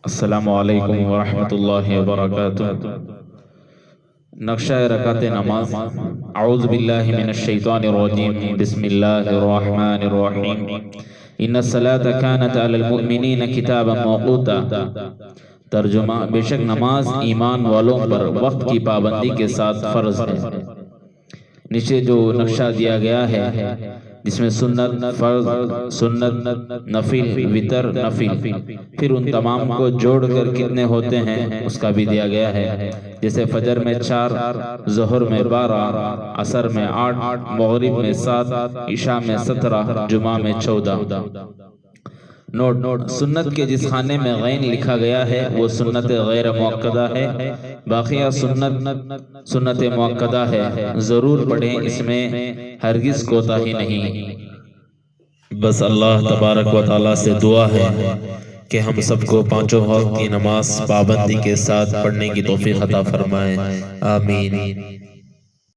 السلام علیکم ورحمۃ اللہ وبرکاتہ۔ نقشہ رکعت نماز۔ اعوذ باللہ من الشیطان الرجیم، بسم اللہ الرحمن الرحیم۔ ان الصلاۃ کانت علی المؤمنین کتابا موقوتا۔ ترجمہ: بے شک نماز ایمان والوں پر وقت کی پابندی کے ساتھ فرض ہے۔ نیچے جو نقشہ دیا گیا ہے جس میں سنت، فرض، سنت، نفل، وتر، نفل، پھر ان تمام کو جوڑ کر کتنے ہوتے ہیں اس کا بھی دیا گیا ہے۔ جیسے فجر میں 4، ظہر میں 12، عصر میں 8، مغرب میں 7، عشاء میں 17، جمعہ میں 14۔ نوٹ: سنت کے جس خانے میں غین لکھا گیا ہے وہ سنت غیر مؤکدہ ہے، باقیہ سنت مؤکدہ ہے۔ ضرور پڑھیں، اس میں ہرگز کوتاہی نہیں۔ بس اللہ تبارک و تعالیٰ سے دعا ہے کہ ہم سب کو پانچوں وقت کی نماز پابندی کے ساتھ پڑھنے کی توفیق عطا فرمائے، آمین۔